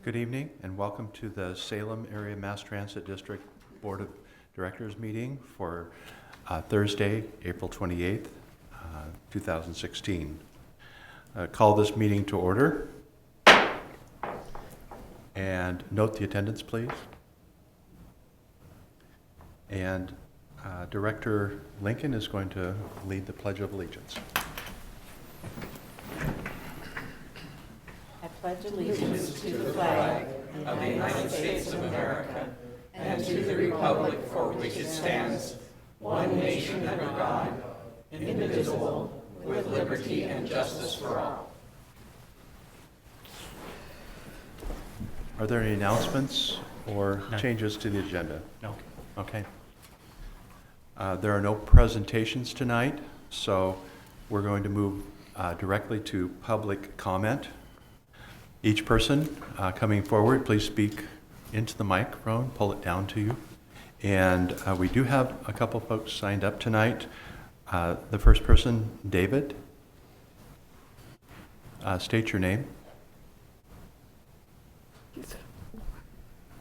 Good evening and welcome to the Salem Area Mass Transit District Board of Directors meeting for Thursday, April 28th, 2016. Call this meeting to order and note the attendance, please. And Director Lincoln is going to lead the Pledge of Allegiance. I pledge allegiance to the flag of the United States of America and to the republic for which it stands, one nation under God, indivisible, with liberty and justice for all. Are there any announcements or changes to the agenda? No. Okay. There are no presentations tonight, so we're going to move directly to public comment. Each person coming forward, please speak into the microphone, pull it down to you. And we do have a couple folks signed up tonight. The first person, David. State your name.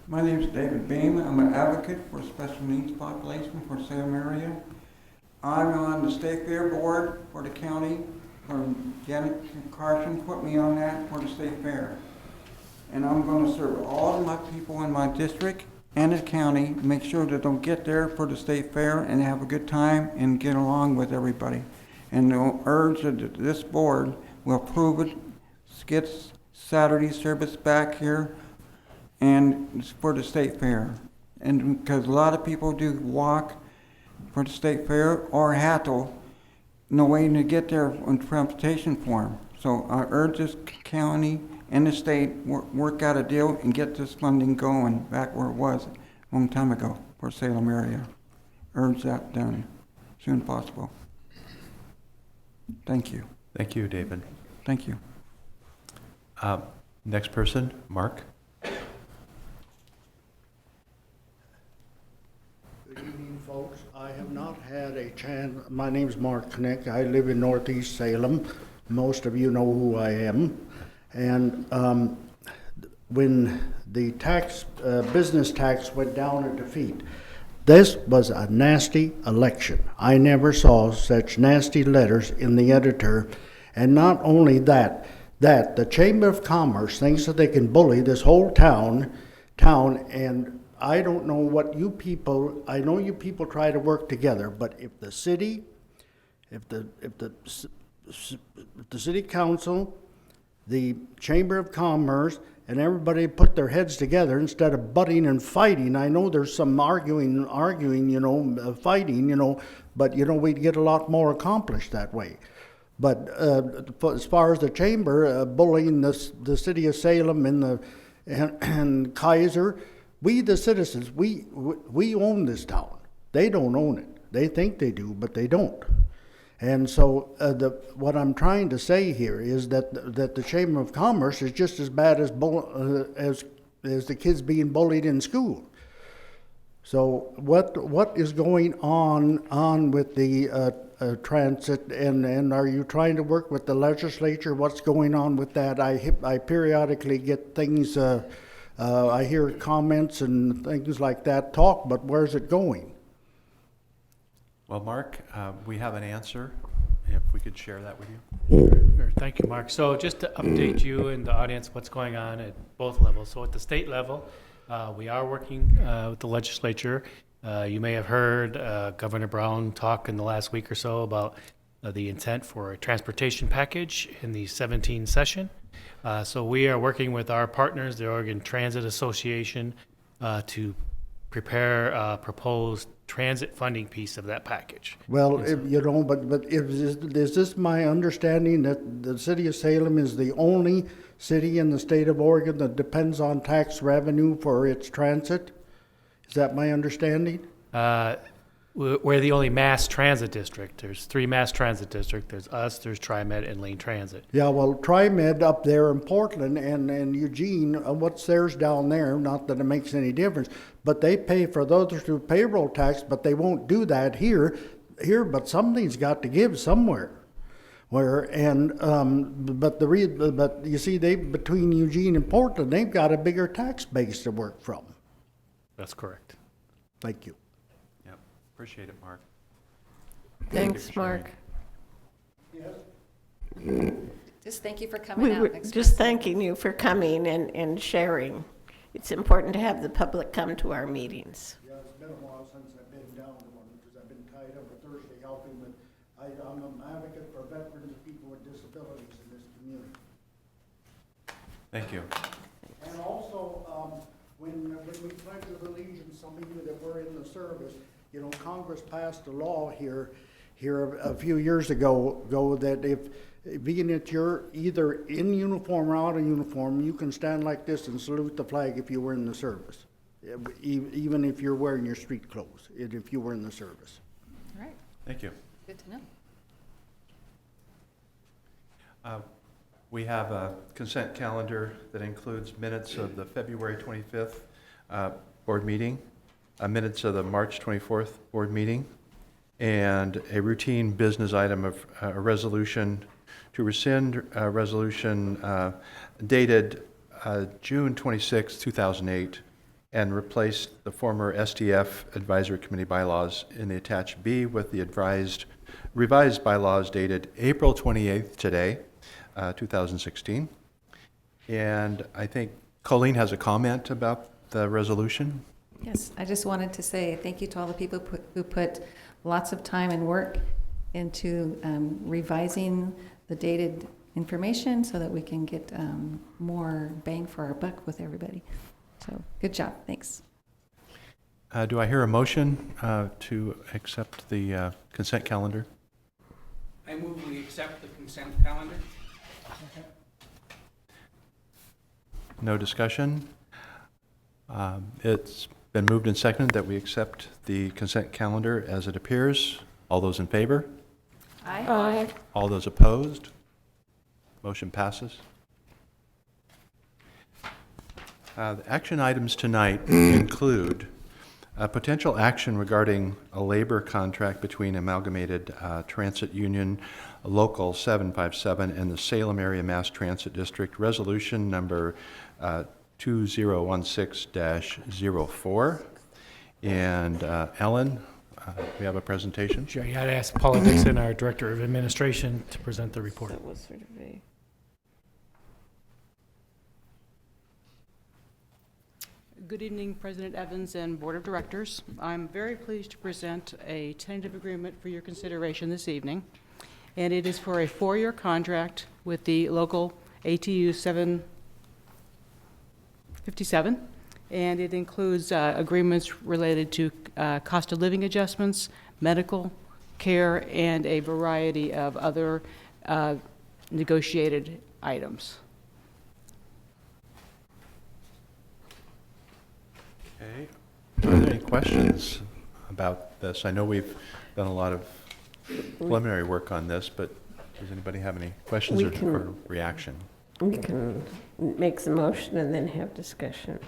My name is David Beam. I'm an advocate for special needs population for Salem area. I'm on the State Fair Board for the county. Janet Carson put me on that for the State Fair. And I'm going to serve all of my people in my district and the county, make sure that they'll get there for the State Fair and have a good time and get along with everybody. And they'll urge that this board will approve it, get Saturday service back here, and it's for the State Fair. And because a lot of people do walk for the State Fair or Hattel, no way to get there on transportation form. So I urge this county and the state work out a deal and get this funding going back where it was a long time ago for Salem area. Urge that done as soon as possible. Thank you. Thank you, David. Thank you. Next person, Mark. Good evening, folks. I have not had a chance. My name's Mark Knick. I live in Northeast Salem. Most of you know who I am. And when the business tax went down at defeat, this was a nasty election. I never saw such nasty letters in the editor. And not only that the Chamber of Commerce thinks that they can bully this whole town, and I don't know what you people, I know you people try to work together, but if the city, if the city council, the Chamber of Commerce, and everybody put their heads together instead of butting and fighting. I know there's some arguing, fighting, but we'd get a lot more accomplished that way. But as far as the chamber bullying the city of Salem and Keizer, we the citizens, we own this town. They don't own it. They think they do, but they don't. And so what I'm trying to say here is that the Chamber of Commerce is just as bad as the kids being bullied in school. So what is going on with the transit, and are you trying to work with the legislature? What's going on with that? I periodically get things. I hear comments and things like that talk, but where's it going? Well, Mark, we have an answer. If we could share that with you. Sure. Thank you, Mark. So just to update you and the audience what's going on at both levels. So at the state level, we are working with the legislature. You may have heard Governor Brown talk in the last week or so about the intent for a transportation package in the 17 session. So we are working with our partners, the Oregon Transit Association, to prepare a proposed transit funding piece of that package. Well, but is this my understanding that the city of Salem is the only city in the state of Oregon that depends on tax revenue for its transit? Is that my understanding? We're the only mass transit district. There's 3 mass transit districts. There's us, there's TriMet, and Lane Transit. Yeah, well, TriMet up there in Portland and Eugene, what's theirs down there? Not that it makes any difference, but they pay for those through payroll tax, but they won't do that here. But something's got to give somewhere. but you see, between Eugene and Portland, they've got a bigger tax base to work from. That's correct. Thank you. Yep, appreciate it, Mark. Thank you Thanks, for sharing. Mark. Just thank you for coming We out. were Thanks for- just thanking you for coming and sharing. It's important to have the public come to our meetings. Yeah, it's been a while since I've been down to one, because I've been tied up with Thursday helping, but I'm an advocate for veterans and people with disabilities in this community. Thank you. And also, when we pledge allegiance, some of you that were in the service, you know, Congress passed a law here a few years ago that if, being that you're either in uniform or out of uniform, you can stand like this and salute the flag if you were in the service, even if you're wearing your street clothes, if you were in the service. All right, Thank you. good to know. We have a consent calendar that includes minutes of the February 25th board meeting, minutes of the March 24th board meeting, and a routine business item of a resolution to rescind a resolution dated June 26, 2008, and replace the former STF Advisory Committee bylaws in the attached B with the revised bylaws dated April 28th today, 2016. And I think Colleen has a comment about the resolution. Yes, I just wanted to say thank you to all the people who put lots of time and work into revising the dated information so that we can get more bang for our buck with everybody. So good job, thanks. Do I hear a motion to accept the consent calendar? I move we accept the consent calendar. No discussion. It's been moved and seconded that we accept the consent calendar as it appears. All those in favor? Aye. All those opposed? Motion passes. The action items tonight include potential action regarding a labor contract between Amalgamated Transit Union Local 757 and the Salem Area Mass Transit District, resolution number 2016-04. And Ellen, we have a presentation. Sure, you had to ask Paula Dixon, our Director of Administration, to present the report. That was sort of a... Good evening, President Evans and Board of Directors. I'm very pleased to present a tentative agreement for your consideration this evening, and it is for a 4-year contract with the local ATU 757, and it includes agreements related to cost of living adjustments, medical care, and a variety of other negotiated items. Okay. Are there any questions about this? I know we've done a lot of preliminary work on this, but does anybody have any questions or reaction? We can make the motion and then have discussion.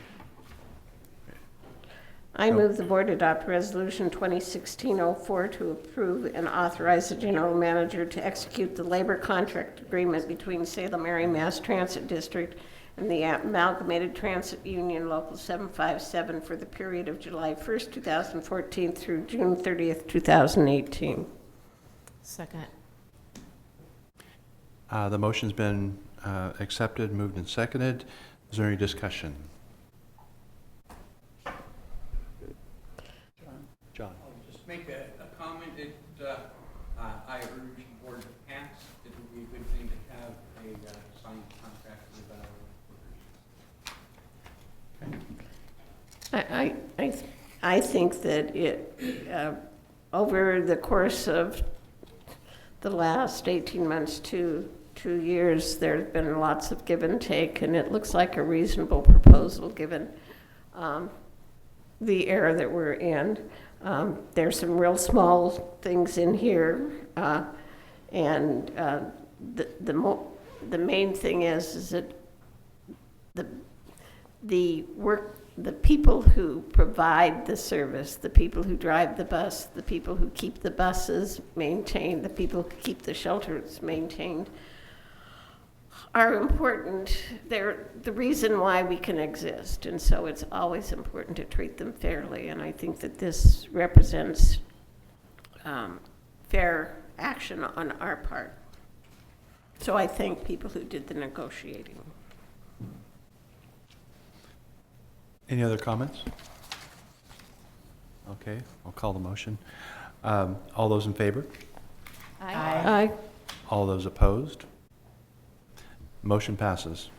I move the board adopt resolution 2016-04 to approve and authorize the general manager to execute the labor contract agreement between Salem Area Mass Transit District and the Amalgamated Transit Union Local 757 for the period of July 1st, 2014 through June 30th, 2018. Second. The motion's been accepted, moved and seconded. Is there any discussion? John. I'll just make a comment that I urge the board to pass. It would be a good thing to have a signed contract with our workers. I think that over the course of the last 18 months to 2 years, there's been lots of give and take, and it looks like a reasonable proposal given the era that we're in. There's some real small things in here, and the main thing is that the work the people who provide the service, the people who drive the bus, the people who keep the buses maintained, the people who keep the shelters maintained, are important. They're the reason why we can exist, and so it's always important to treat them fairly, and I think that this represents fair action on our part. So I thank people who did the negotiating. Any other comments? Okay, I'll call the motion. All those in favor? Aye. All those opposed? Motion passes.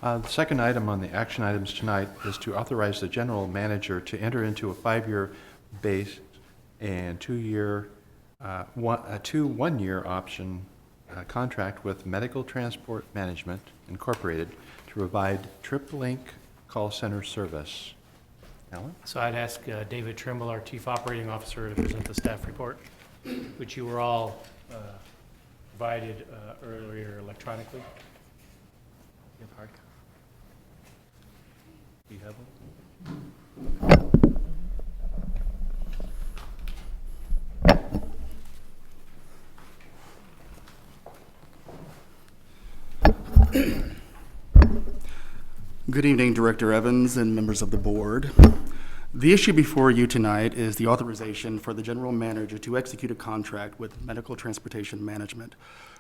The second item on the action items tonight is to authorize the general manager to enter into a 5-year base and 2-year, two one-year option contract with Medical Transport Management Incorporated to provide TripLink call center service. Alan? So I'd ask David Trimble, our Chief Operating Officer, to present the staff report, which you were all provided earlier electronically. You have hard copy? Do you have one? Good evening, Director Evans and members of the board. The issue before you tonight is the authorization for the general manager to execute a contract with Medical Transportation Management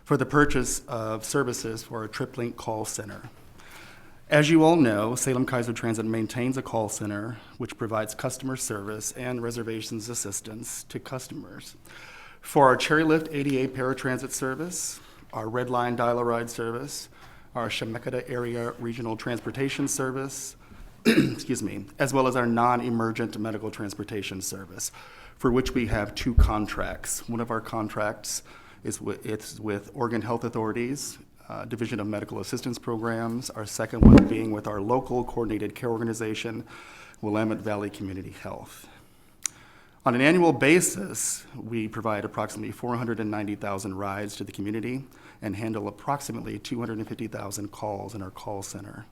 for the purchase of services for a TripLink call center. As you all know, Salem-Keizer Transit maintains a call center which provides customer service and reservations assistance to customers. For our Chairlift ADA paratransit service, our Red Line Dial-A-Ride service, our Chemeketa Area Regional Transportation Service, excuse me, as well as our non-emergent medical transportation service, for which we have 2 contracts. One of our contracts is with Oregon Health Authorities, Division of Medical Assistance Programs, our second one being with our local coordinated care organization, Willamette Valley Community Health. On an annual basis, we provide approximately 490,000 rides to the community and handle approximately 250,000 calls in our call center.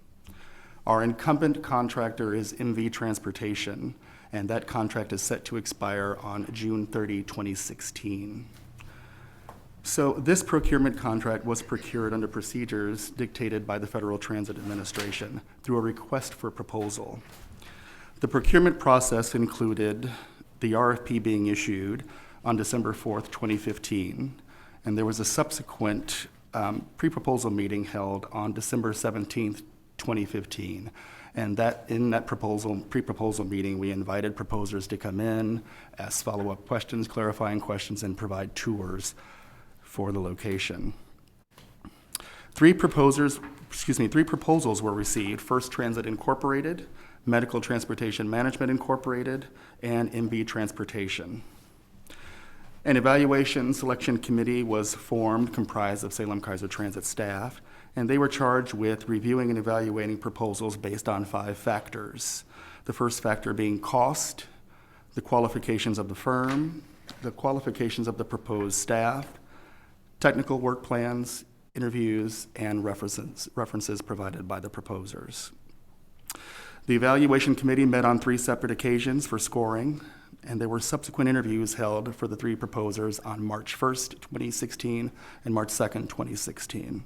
Our incumbent contractor is MV Transportation, and that contract is set to expire on June 30, 2016. So this procurement contract was procured under procedures dictated by the Federal Transit Administration through a request for proposal. The procurement process included the RFP being issued on December 4th, 2015, and there was a subsequent pre-proposal meeting held on December 17th, 2015. And in that pre-proposal meeting, we invited proposers to come in, ask follow-up questions, clarifying questions, and provide tours for the location. 3 proposals were received: First Transit Incorporated, Medical Transportation Management Incorporated, and MB Transportation. An evaluation selection committee was formed, comprised of Salem-Keizer Transit staff, and they were charged with reviewing and evaluating proposals based on 5 factors. The first factor being cost, the qualifications of the firm, the qualifications of the proposed staff, technical work plans, interviews, and references provided by the proposers. The evaluation committee met on 3 separate occasions for scoring, and there were subsequent interviews held for the 3 proposers on March 1st, 2016 and March 2nd, 2016.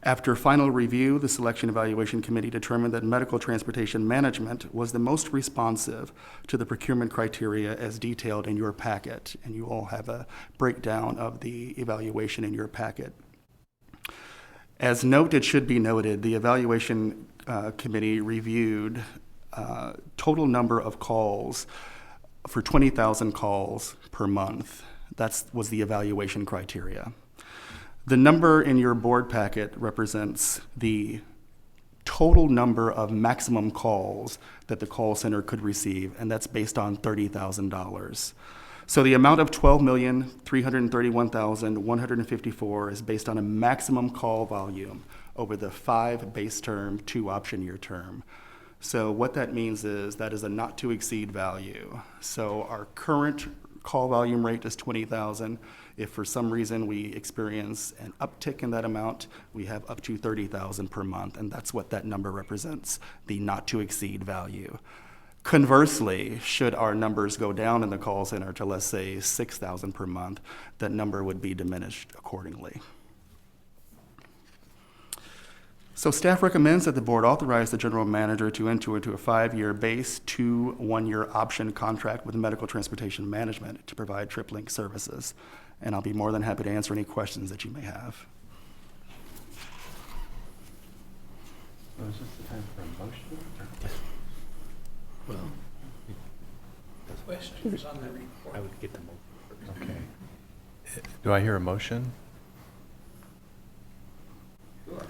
After final review, the Selection Evaluation Committee determined that Medical Transportation Management was the most responsive to the procurement criteria as detailed in your packet, and you all have a breakdown of the evaluation in your packet. As it should be noted, the Evaluation Committee reviewed total number of calls for 20,000 calls per month. That was the evaluation criteria. The number in your board packet represents the total number of maximum calls that the call center could receive, and that's based on $30,000. So the amount of $12,331,154 is based on a maximum call volume over the 5 base term, 2 option year term. So what that means is that is a not to exceed value. So our current call volume rate is 20,000. If for some reason we experience an uptick in that amount, we have up to 30,000 per month, and that's what that number represents, the not to exceed value. Conversely, should our numbers go down in the call center to, let's say, 6,000 per month, that number would be diminished accordingly. So staff recommends that the board authorize the general manager to enter into a 5-year base to 1-year option contract with Medical Transportation Management to provide TripLink services. And I'll be more than happy to answer any questions that you may have. Is this the time for a motion? Well, Questions on the report? I would get them over. Okay. Do I hear a motion? Sure.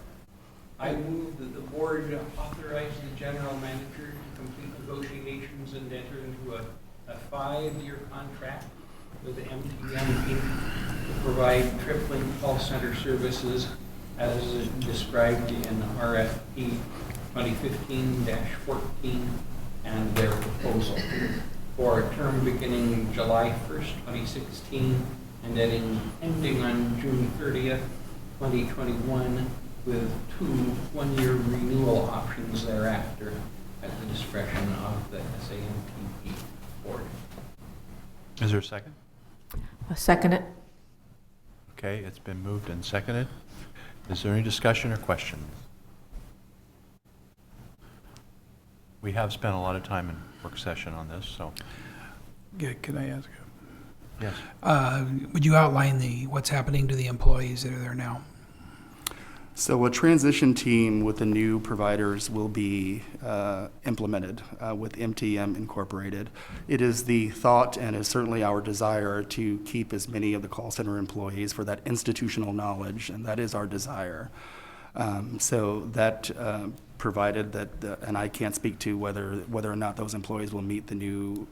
I move that the board authorize the general manager to complete negotiations and enter into a 5-year contract with MTM Inc. to provide TripLink call center services as described in RFP 2015-14 and their proposal for a term beginning July 1st, 2016 and ending on June 30th, 2021 with 2 1-year renewal options thereafter at the discretion of the SAMTP board. Is there a second? I'll second it. Okay, it's been moved and seconded. Is there any discussion or questions? We have spent a lot of time in work session on this, so. Yeah, can I ask? Yes. Would you outline what's happening to the employees that are there now? So a transition team with the new providers will be implemented with MTM Incorporated. It is the thought and is certainly our desire to keep as many of the call center employees for that institutional knowledge, and that is our desire. So that provided that, and I can't speak to whether or not those employees will meet the new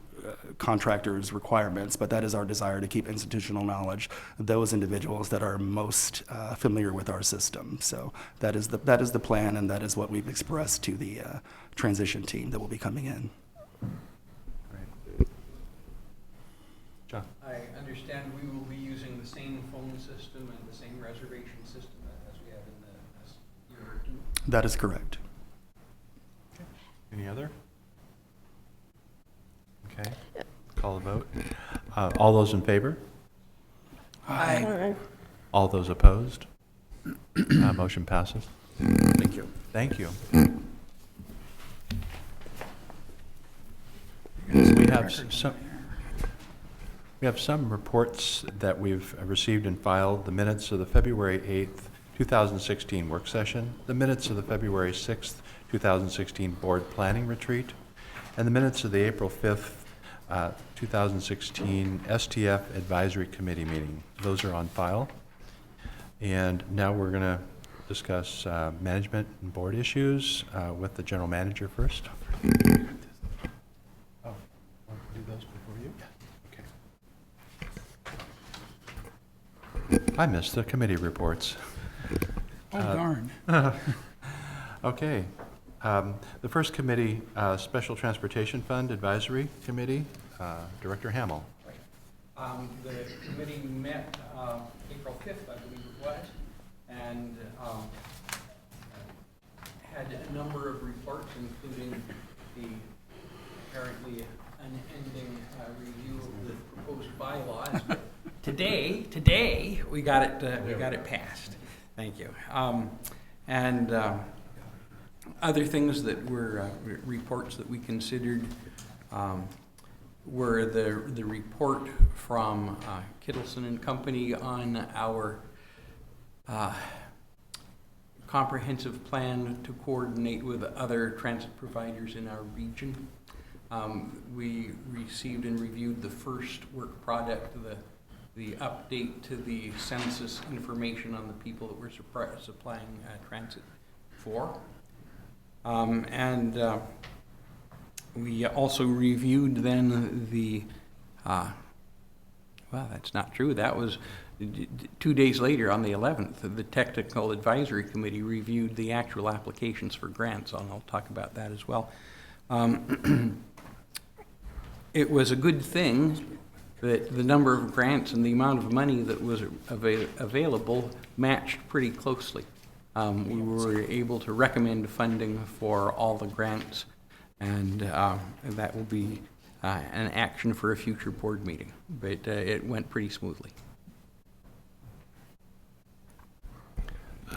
contractors' requirements, but that is our desire to keep institutional knowledge, those individuals that are most familiar with our system. So that is the plan, and that is what we've expressed to the transition team that will be coming in. Great. John? I understand we will be using the same phone system and the same reservation system as we have in the last year or two. That is correct. Any other? Okay, call a vote. All those in favor? Aye. All those opposed? Motion passes. Thank you. Thank you. So we have some reports that we've received and filed. The minutes of the February 8th, 2016 work session, the minutes of the February 6th, 2016 board planning retreat, and the minutes of the April 5th, 2016 STF Advisory Committee meeting. Those are on file. And now we're going to discuss management and board issues with the general manager first. Oh, want to do those before you? Okay. I missed the committee reports. Oh, darn. Okay. The first committee, Special Transportation Fund Advisory Committee, Director Hamill. The committee met April 5th, I believe it was, and had a number of reports, including the apparently unending review of the proposed bylaws. But today we got it passed. Thank you. Other things that were reports that we considered were the report from Kittleson and Company on our comprehensive plan to coordinate with other transit providers in our region. We received and reviewed the first work product, the update to the census information on the people that we're supplying transit for. We also reviewed then well, that's not true. That was 2 days later on the 11th. The Technical Advisory Committee reviewed the actual applications for grants, and I'll talk about that as well. It was a good thing that the number of grants and the amount of money that was available matched pretty closely. We were able to recommend funding for all the grants, and that will be an action for a future board meeting. But it went pretty smoothly.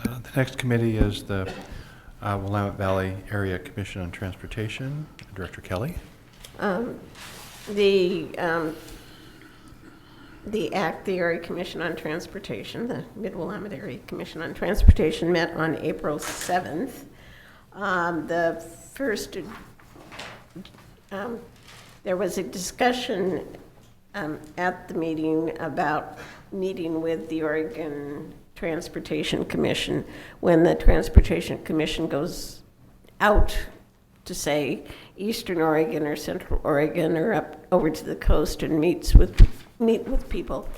The next committee is the Willamette Valley Area Commission on Transportation. Director Kelly. The Area Commission on Transportation, the Mid-Willamette Area Commission on Transportation, met on April 7th. There was a discussion at the meeting about meeting with the Oregon Transportation Commission. When the Transportation Commission goes out to, say, Eastern Oregon or Central Oregon or up over to the coast and meet with people,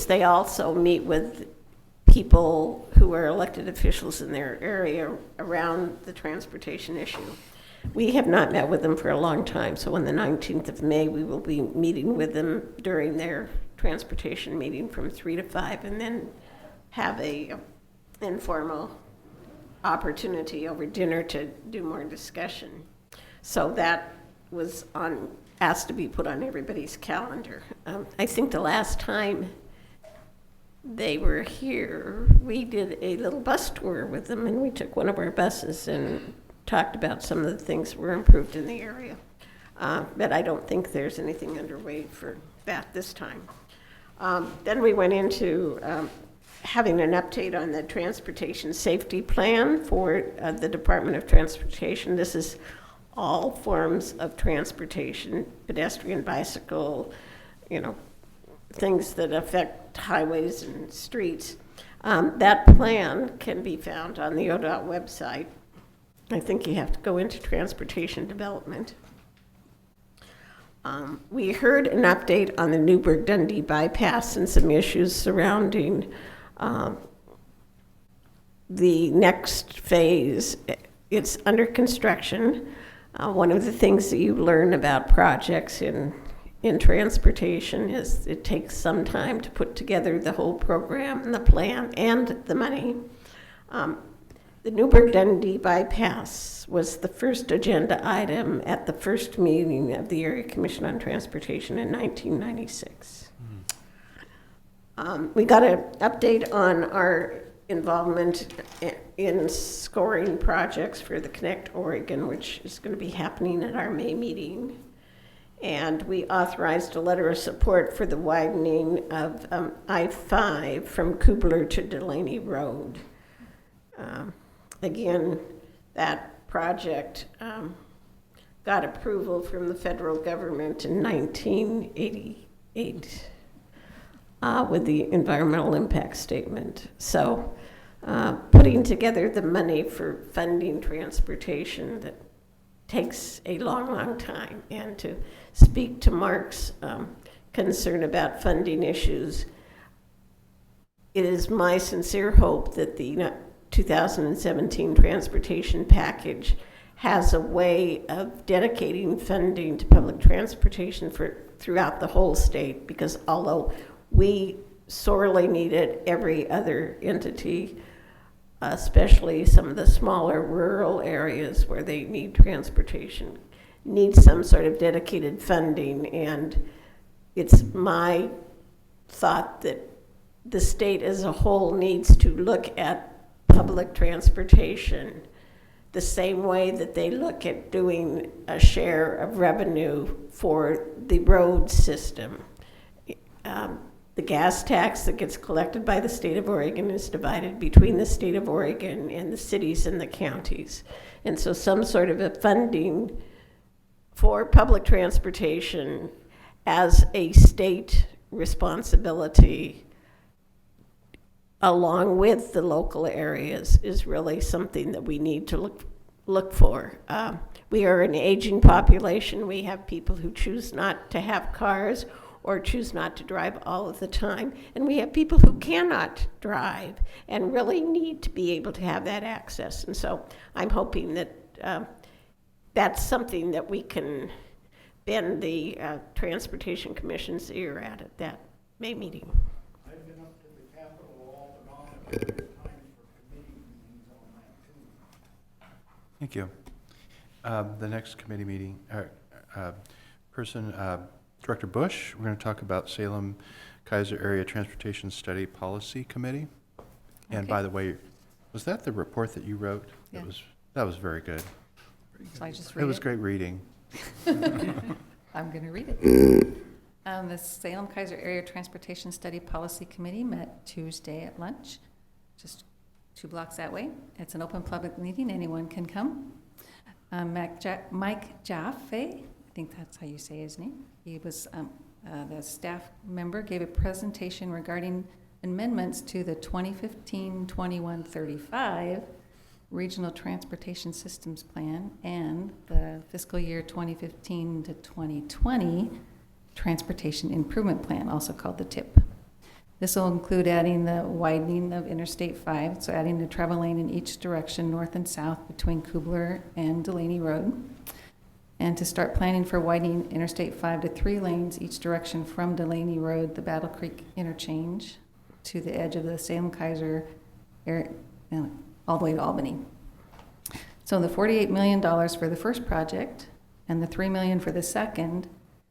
they also meet with people who are elected officials in their area around the transportation issue. We have not met with them for a long time, so on the 19th of May, we will be meeting with them during their transportation meeting from 3 to 5, and then have a informal opportunity over dinner to do more discussion. So that was asked to be put on everybody's calendar. I think the last time they were here, we did a little bus tour with them, and we took one of our buses and talked about some of the things that were improved in the area. But I don't think there's anything underway for that this time. Then we went into having an update on the transportation safety plan for the Department of Transportation. This is all forms of transportation, pedestrian, bicycle, things that affect highways and streets. That plan can be found on the ODOT website. I think you have to go into transportation development. We heard an update on the Newburgh-Dundee bypass and some issues surrounding the next phase. It's under construction. One of the things that you learn about projects in transportation is it takes some time to put together the whole program and the plan and the money. The Newburgh-Dundee bypass was the first agenda item at the first meeting of the Area Commission on Transportation in 1996. We got an update on our involvement in scoring projects for the Connect Oregon, which is going to be happening at our May meeting. And we authorized a letter of support for the widening of I-5 from Kubler to Delaney Road. Again, that project got approval from the federal government in 1988 with the environmental impact statement. So putting together the money for funding transportation that takes a long, long time, and to speak to Mark's concern about funding issues, it is my sincere hope that the 2017 transportation package has a way of dedicating funding to public transportation throughout the whole state, because although we sorely need it, every other entity, especially some of the smaller rural areas where they need transportation, need some sort of dedicated funding. And it's my thought that the state as a whole needs to look at public transportation the same way that they look at doing a share of revenue for the road system. The gas tax that gets collected by the state of Oregon is divided between the state of Oregon and the cities and the counties. And so some sort of a funding for public transportation as a state responsibility along with the local areas is really something that we need to look for. We are an aging population. We have people who choose not to have cars or choose not to drive all of the time. And we have people who cannot drive and really need to be able to have that access. And so I'm hoping that that's something that we can been the Transportation Commission's ear at that May meeting. I've been up to the Capitol all but on a couple of times for committee meetings on that too. Thank you. The next committee meeting, Director Bush, we're going to talk about Salem-Keizer Area Transportation Study Policy Committee. And Okay. by the way, was that the report that you wrote? Yeah. That was very good. So I just It read was it. great reading. I'm going to read it. The Salem-Keizer Area Transportation Study Policy Committee met Tuesday at lunch, just 2 blocks that way. It's an open public meeting. Anyone can come. Mike Jaffe, I think that's how you say his name. He was the staff member, gave a presentation regarding amendments to the 2015-2135 Regional Transportation Systems Plan and the fiscal year 2015 to 2020 Transportation Improvement Plan, also called the TIP. This will include adding the widening of Interstate 5, so adding the travel lane in each direction, north and south, between Kubler and Delaney Road, and to start planning for widening Interstate 5 to 3 lanes each direction from Delaney Road, the Battle Creek interchange, to the edge of the Salem-Keizer area, all the way to Albany. So the $48 million for the first project and the $3 million for the second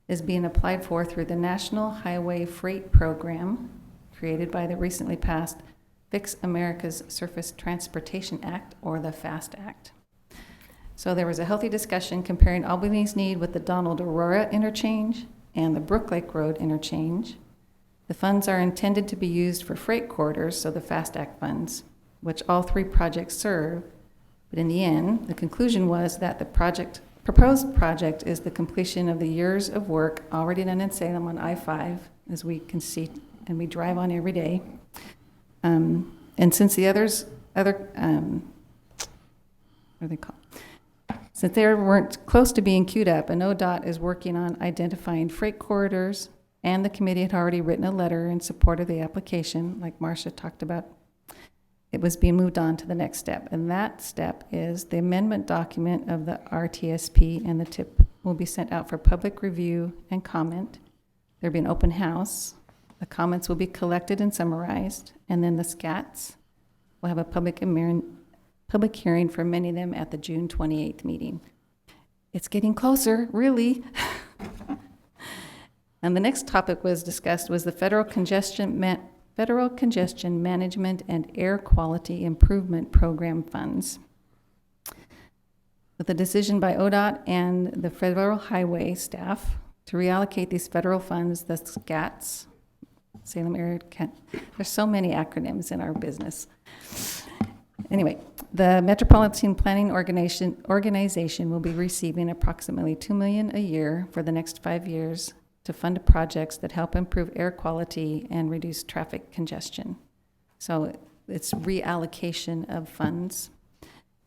is being applied for through the National Highway Freight Program, created by the recently passed Fix America's Surface Transportation Act, or the FAST Act. So there was a healthy discussion comparing Albany's need with the Donald Aurora interchange and the Brook Lake Road interchange. The funds are intended to be used for freight corridors, so the FAST Act funds, which all 3 projects serve. But in the end, the conclusion was that the proposed project is the completion of the years of work already done in Salem on I-5, as we can see and we drive on every day. And since the what are they called? Since they weren't close to being queued up, and ODOT is working on identifying freight corridors, and the committee had already written a letter in support of the application, like Marcia talked about, it was being moved on to the next step. And that step is the amendment document of the RTSP and the TIP will be sent out for public review and comment. There'll be an open house. The comments will be collected and summarized, and then the SCATs will have a public hearing for many of them at the June 28th meeting. It's getting closer, really. And the next topic was discussed was the Federal Congestion Management and Air Quality Improvement Program funds. With a decision by ODOT and the Federal Highway staff to reallocate these federal funds, the SCATs, Salem Area, there's so many acronyms in our business. Anyway, the Metropolitan Planning Organization will be receiving approximately $2 million a year for the next 5 years to fund projects that help improve air quality and reduce traffic congestion. So it's reallocation of funds.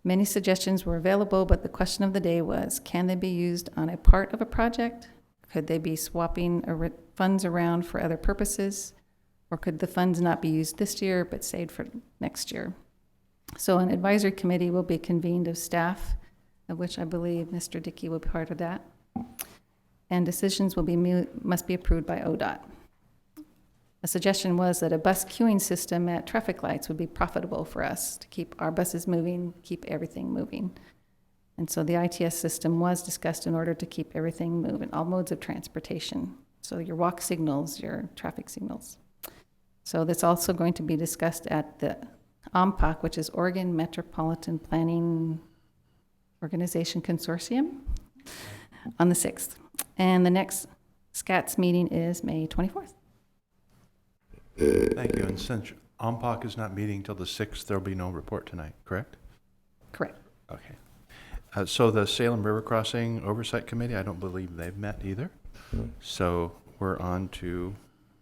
Many suggestions were available, but the question of the day was, can they be used on a part of a project? Could they be swapping funds around for other purposes? Or could the funds not be used this year but saved for next year? So an advisory committee will be convened of staff, of which I believe Mr. Dickey will be part of that. And decisions must be approved by ODOT. A suggestion was that a bus queuing system at traffic lights would be profitable for us to keep our buses moving, keep everything moving. And so the ITS system was discussed in order to keep everything moving, all modes of transportation. So your walk signals, your traffic signals. So that's also going to be discussed at the OMPOC, which is Oregon Metropolitan Planning Organization Consortium, on the 6th. And the next SCATS meeting is May 24th. Thank you. And since OMPOC is not meeting till the 6th, there'll be no report tonight, correct? Correct. Okay. So the Salem River Crossing Oversight Committee, I don't believe they've met either. So we're on to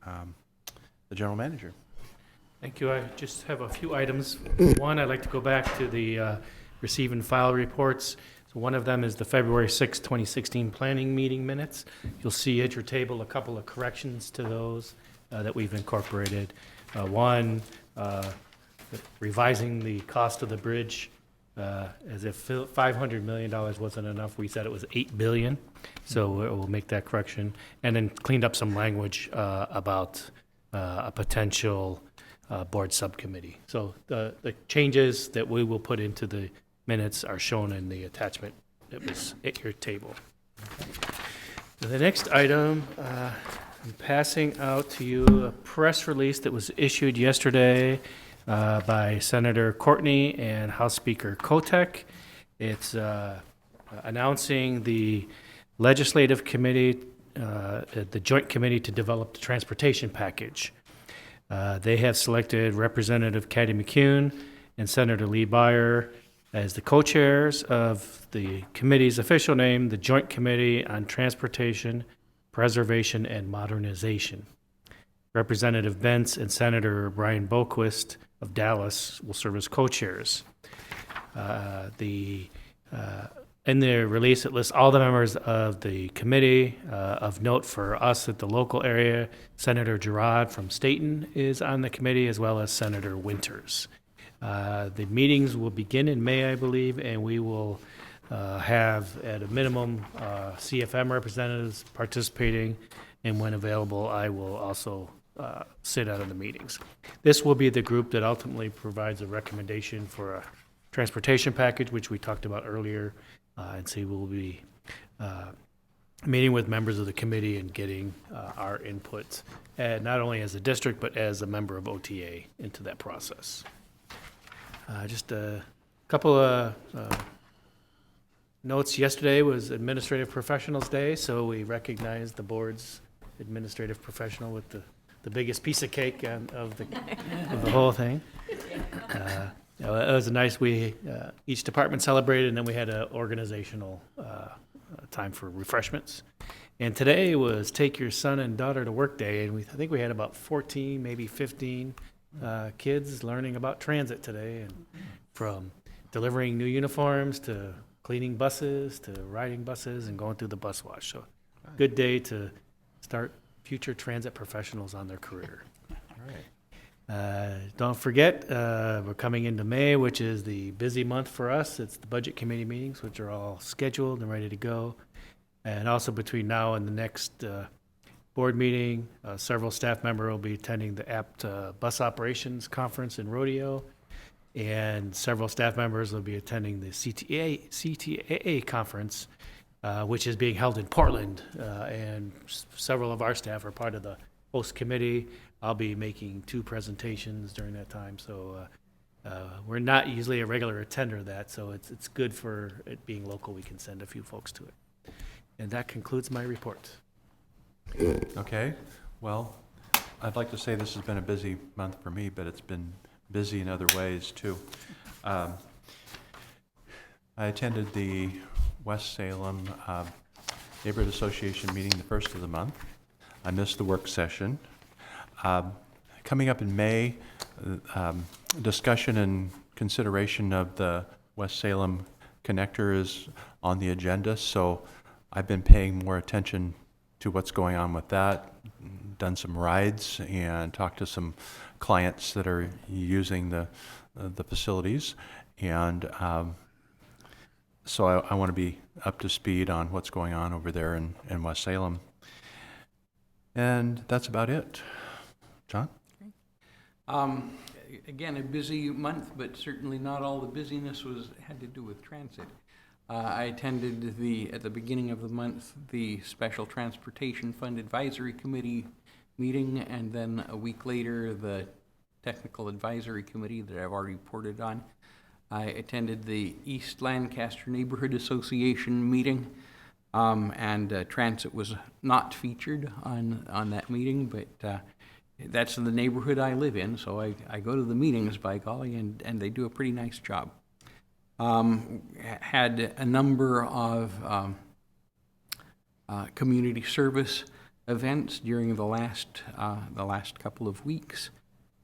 the general manager. Thank you. I just have a few items. One, I'd like to go back to the receive and file reports. So one of them is the February 6, 2016 planning meeting minutes. You'll see at your table a couple of corrections to those that we've incorporated. One, revising the cost of the bridge As if $500 million wasn't enough, we said it was $8 billion. So we'll make that correction. And then cleaned up some language about a potential board subcommittee. So the changes that we will put into the minutes are shown in the attachment that was at your table. The next item, I'm passing out to you a press release that was issued yesterday by Senator Courtney and House Speaker Kotek. It's announcing the legislative committee, the joint committee to develop the transportation package. They have selected Representative Caddy McCune and Senator Lee Byer as the co-chairs of the committee's official name, the Joint Committee on Transportation, Preservation, and Modernization. Representative Bentz and Senator Brian Boquist of Dallas will serve as co-chairs. In the release, it lists all the members of the committee. Of note for us at the local area, Senator Girard from Staten is on the committee, as well as Senator Winters. The meetings will begin in May, I believe, and we will have, at a minimum, CFM representatives participating, and when available, I will also sit out of the meetings. This will be the group that ultimately provides a recommendation for a transportation package, which we talked about earlier, and so we'll be meeting with members of the committee and getting our input, not only as a district, but as a member of OTA into that process. Just a couple of notes. Yesterday was Administrative Professionals Day, so we recognized the board's administrative professional with the biggest piece of cake of the whole thing. It was a nice, each department celebrated, and then we had an organizational time for refreshments. And today was Take Your Son and Daughter to Work Day, and I think we had about 14, maybe 15 kids learning about transit today, and from delivering new uniforms to cleaning buses to riding buses and going through the bus wash. So good day to start future transit professionals on their career. Don't forget, we're coming into May, which is the busy month for us. It's the budget committee meetings, which are all scheduled and ready to go. And also between now and the next board meeting, several staff members will be attending the APT Bus Operations Conference in Rodeo, and several staff members will be attending the CTAA Conference, which is being held in Portland, and several of our staff are part of the host committee. I'll be making 2 presentations during that time, so we're not usually a regular attender of that, so it's good for it being local. We can send a few folks to it. And that concludes my report. Okay, well, I'd like to say this has been a busy month for me, but it's been busy in other ways too. I attended the West Salem Neighborhood Association meeting the first of the month. I missed the work session. Coming up in May, discussion and consideration of the West Salem connector is on the agenda, so I've been paying more attention to what's going on with that, done some rides and talked to some clients that are using the facilities, and so I want to be up to speed on what's going on over there in West Salem. And that's about it. John? Again, a busy month, but certainly not all the busyness had to do with transit. I attended at the beginning of the month, the Special Transportation Fund Advisory Committee meeting, and then a week later, the Technical Advisory Committee that I've already reported on. I attended the East Lancaster Neighborhood Association meeting, and transit was not featured on that meeting, but that's the neighborhood I live in, so I go to the meetings, by golly, and they do a pretty nice job. Had a number of community service events during the last couple of weeks,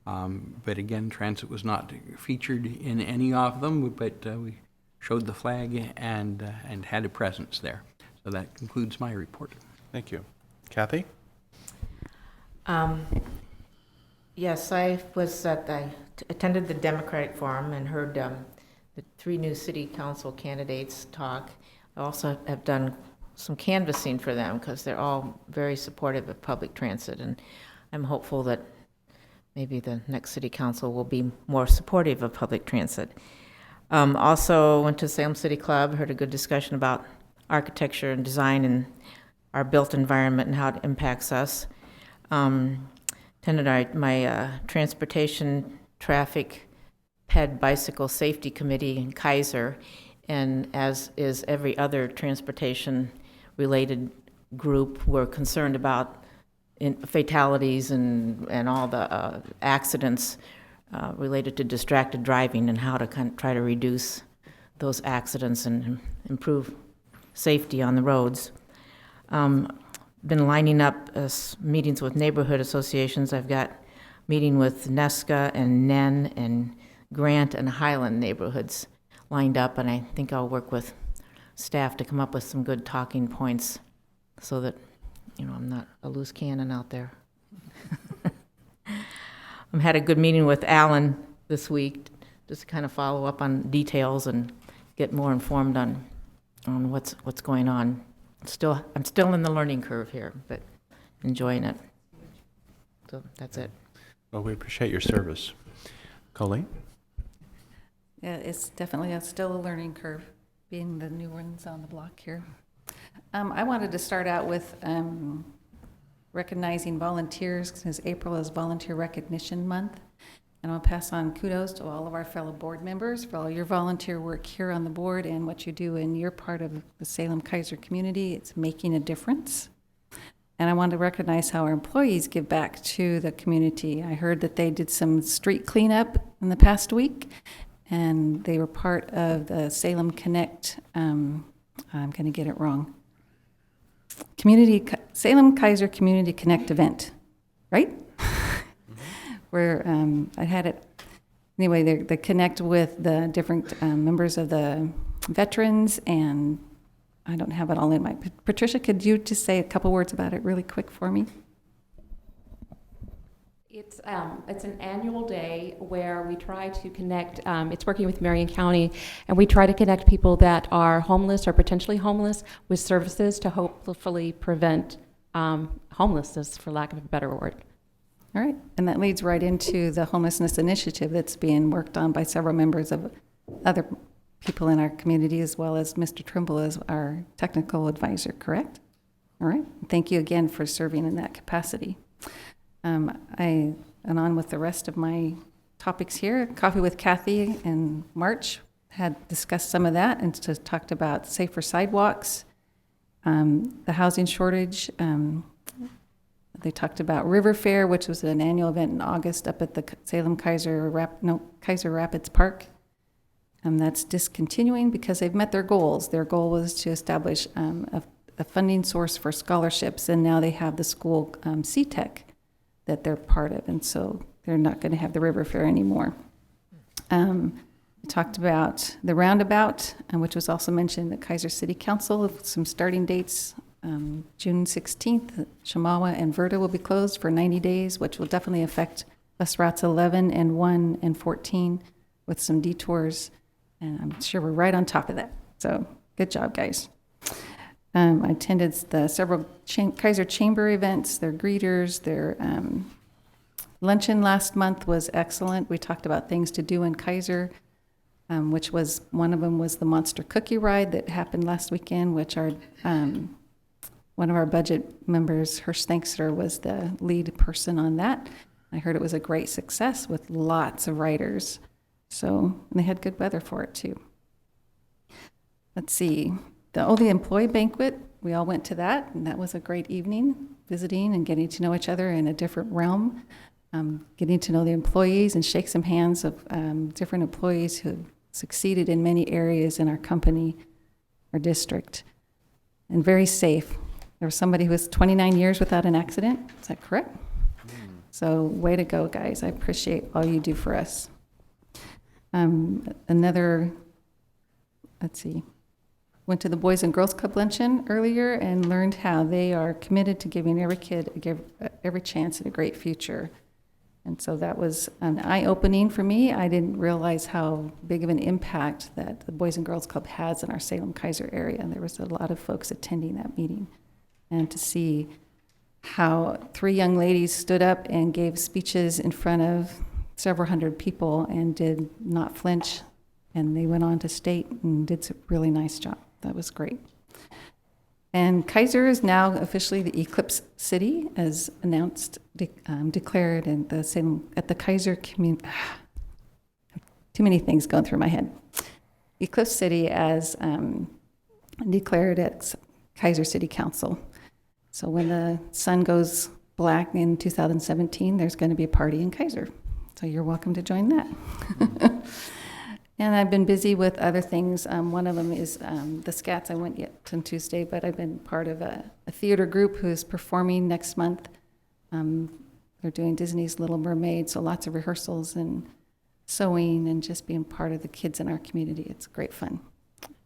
but again, transit was not featured in any of them. But we showed the flag and had a presence there. So that concludes my report. Thank you. Kathy? Yes, I attended the Democratic Forum and heard the 3 new city council candidates talk. I also have done some canvassing for them because they're all very supportive of public transit, and I'm hopeful that maybe the next city council will be more supportive of public transit. Also went to Salem City Club, heard a good discussion about architecture and design and our built environment and how it impacts us. Attended my transportation, traffic, PED bicycle safety committee in Keizer, and as is every other transportation-related group, we're concerned about fatalities and all the accidents related to distracted driving and how to try to reduce those accidents and improve safety on the roads. Been lining up meetings with neighborhood associations. I've got meeting with Nesca and Nen and Grant and Highland neighborhoods lined up, and I think I'll work with staff to come up with some good talking points so that, I'm not a loose cannon out there. I had a good meeting with Alan this week, just to kind of follow up on details and get more informed on what's going on. I'm still in the learning curve here, but enjoying it. So that's it. Well, we appreciate your service. Colleen? Yeah, it's definitely still a learning curve, being the new ones on the block here. I wanted to start out with recognizing volunteers, because April is Volunteer Recognition Month. And I'll pass on kudos to all of our fellow board members for all your volunteer work here on the board and what you do in your part of the Salem-Keizer community. It's making a difference. And I want to recognize how our employees give back to the community. I heard that they did some street cleanup in the past week, and they were part of the Salem Connect, I'm going to get it wrong, Salem-Keizer Community Connect event, right? Where I had it, anyway, they connect with the different members of the veterans, and I don't have it all in my, Patricia, could you just say a couple words about it really quick for me? It's an annual day where we try to connect, it's working with Marion County, and we try to connect people that are homeless or potentially homeless with services to hopefully prevent homelessness, for lack of a better word. All right, and that leads right into the homelessness initiative that's being worked on by several members of other people in our community, as well as Mr. Trimble as our technical advisor, correct? All right, thank you again for serving in that capacity. And on with the rest of my topics here. Coffee with Kathy in March had discussed some of that and just talked about safer sidewalks, the housing shortage. They talked about River Fair, which was an annual event in August up at the Keizer Rapids Park. That's discontinuing because they've met their goals. Their goal was to establish a funding source for scholarships, and now they have the school C-Tech that they're part of, and so they're not going to have the River Fair anymore. We talked about the roundabout, which was also mentioned at Keizer City Council, some starting dates. June 16th, Shamawa and Verda will be closed for 90 days, which will definitely affect bus routes 11 and 1 and 14 with some detours, and I'm sure we're right on top of that. So good job, guys. I attended the several Keizer Chamber events, their greeters, their luncheon last month was excellent. We talked about things to do in Keizer, which was, one of them was the Monster Cookie Ride that happened last weekend, which our one of our budget members, Hirsch Thankster, was the lead person on that. I heard it was a great success with lots of riders. So, and they had good weather for it too. Let's see, the employee banquet, we all went to that, and that was a great evening, visiting and getting to know each other in a different realm, getting to know the employees and shake some hands of different employees who have succeeded in many areas in our company, our district, and very safe. There was somebody who was 29 years without an accident. Is that correct? So way to go, guys. I appreciate all you do for us. Let's see, went to the Boys and Girls Club luncheon earlier and learned how they are committed to giving every kid every chance at a great future. And so that was an eye-opening for me. I didn't realize how big of an impact that the Boys and Girls Club has in our Salem-Keizer area. And there was a lot of folks attending that meeting. And to see how 3 young ladies stood up and gave speeches in front of several hundred people and did not flinch. And they went on to state and did a really nice job. That was great. And Keizer is now officially the Eclipse City, as announced, declared in the Salem, at the Keizer community. Too many things going through my head. Eclipse City as declared at Keizer City Council. So when the sun goes black in 2017, there's going to be a party in Keizer. So you're welcome to join that. And I've been busy with other things. One of them is the Scats. I went yet on Tuesday, but I've been part of a theater group who's performing next month. They're doing Disney's Little Mermaid, so lots of rehearsals and sewing and just being part of the kids in our community. It's great fun.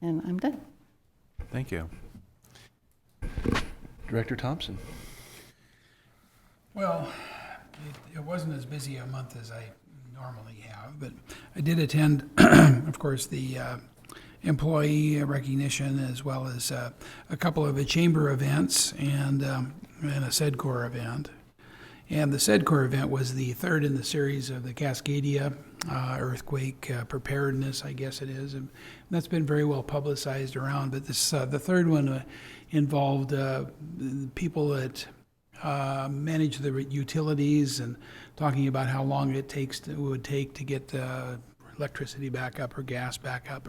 And I'm done. Thank you. Director Thompson. Well, it wasn't as busy a month as I normally have, but I did attend, of course, the employee recognition as well as a couple of the chamber events and a SEDCOR event. And the SEDCOR event was the third in the series of the Cascadia earthquake preparedness, I guess it is. And that's been very well publicized around, but this the third one involved people that manage the utilities and talking about how long it would take to get electricity back up or gas back up.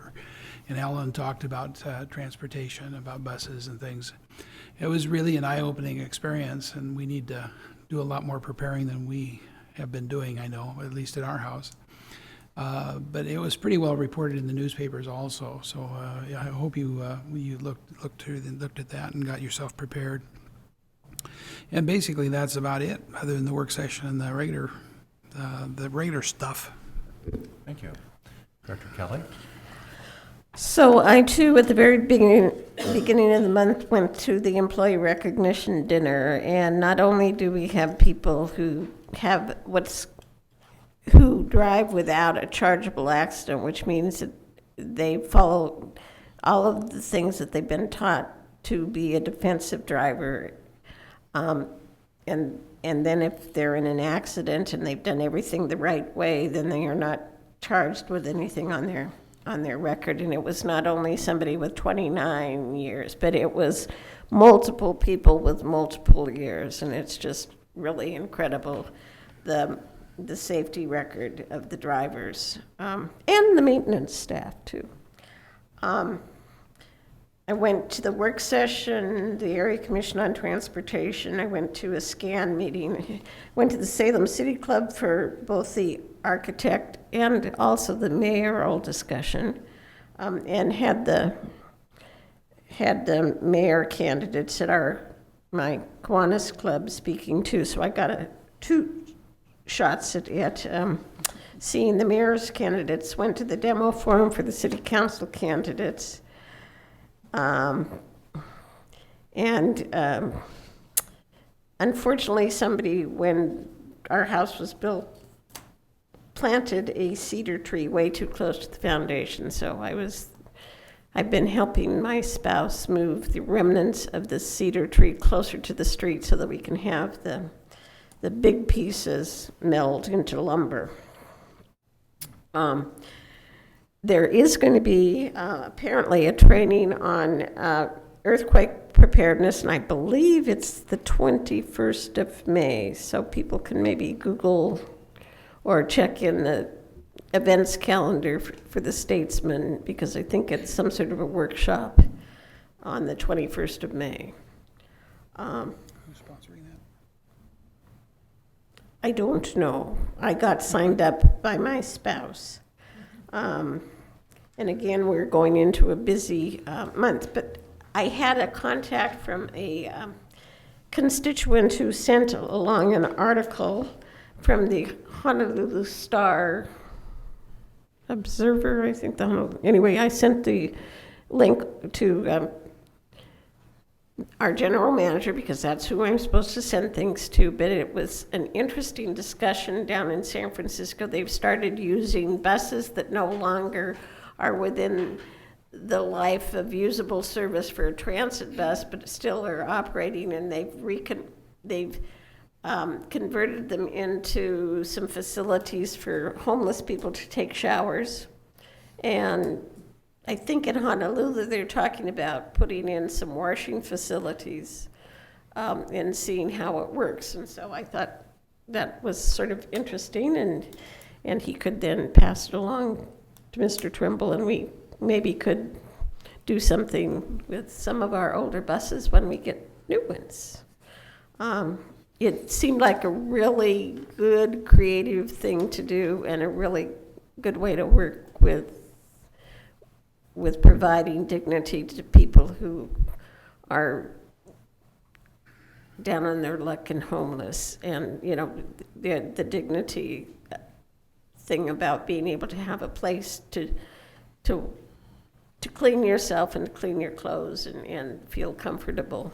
And Ellen talked about transportation, about buses and things. It was really an eye-opening experience, and we need to do a lot more preparing than we have been doing, I know, at least at our house. But it was pretty well reported in the newspapers also. So I hope you looked at that and got yourself prepared. And basically, that's about it, other than the work session and the regular stuff. Thank you. Director Kelly. So I too, at the very beginning of the month, went to the employee recognition dinner, and not only do we have people who drive without a chargeable accident, which means that they follow all of the things that they've been taught to be a defensive driver. And then if they're in an accident and they've done everything the right way, then they are not charged with anything on their record. And it was not only somebody with 29 years, but it was multiple people with multiple years. And it's just really incredible, the safety record of the drivers and the maintenance staff too. I went to the work session, the Area Commission on Transportation. I went to a SCAN meeting. Went to the Salem City Club for both the architect and also the mayoral discussion, and had the mayor candidates at my Kiwanis Club speaking too. So I got 2 shots at seeing the mayor's candidates. Went to the demo forum for the city council candidates. Unfortunately, somebody, when our house was built, planted a cedar tree way too close to the foundation. So I've been helping my spouse move the remnants of the cedar tree closer to the street so that we can have the big pieces meld into lumber. There is going to be apparently a training on earthquake preparedness, and I believe it's the 21st of May, so people can maybe Google or check in the events calendar for the Statesman, because I think it's some sort of a workshop on the 21st of May. Who's sponsoring that? I don't know. I got signed up by my spouse. And again, we're going into a busy month, but I had a contact from a constituent who sent along an article from the Honolulu Star Observer, I think. Anyway, I sent the link to our general manager, because that's who I'm supposed to send things to, but it was an interesting discussion down in San Francisco. They've started using buses that no longer are within the life of usable service for a transit bus, but still are operating, and they've converted them into some facilities for homeless people to take showers. And I think in Honolulu, they're talking about putting in some washing facilities and seeing how it works. And so I thought that was sort of interesting, and he could then pass it along to Mr. Trimble, and we maybe could do something with some of our older buses when we get new ones. It seemed like a really good, creative thing to do, and a really good way to work with providing dignity to people who are down on their luck and homeless. And, you know, the dignity thing about being able to have a place to clean yourself and clean your clothes and feel comfortable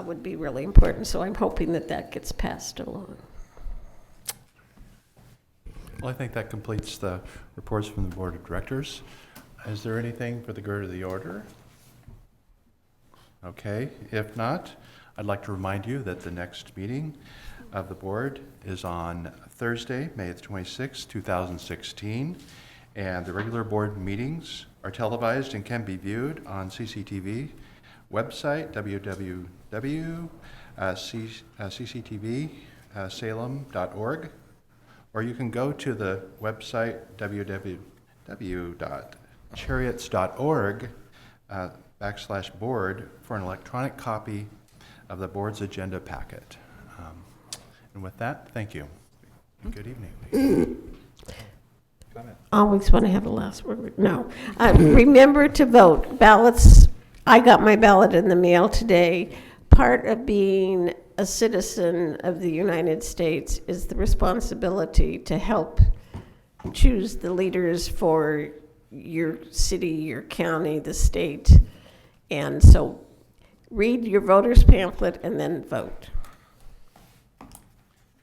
would be really important. So I'm hoping that that gets passed along. Well, I think that completes the reports from the Board of Directors. Is there anything for the good of the order? Okay, if not, I'd like to remind you that the next meeting of the board is on Thursday, May 26, 2016, and the regular board meetings are televised and can be viewed on CCTV website, www.cctvsalem.org, or you can go to the website www.chariots.org/board for an electronic copy of the board's agenda packet. And with that, thank you. And good evening. Always want to have the last word. No. Remember to vote. Ballots, I got my ballot in the mail today. Part of being a citizen of the United States is the responsibility to help choose the leaders for your city, your county, the state. And so read your voter's pamphlet and then vote.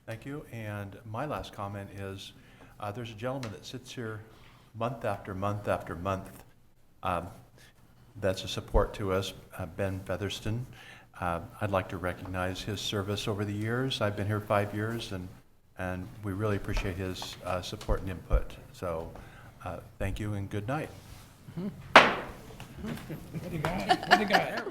Thank you. And my last comment is there's a gentleman that sits here month after month after month that's a support to us, Ben Featherston. I'd like to recognize his service over the years. I've been here 5 years, and we really appreciate his support and input. So thank you and good night. What do you got? What do you got?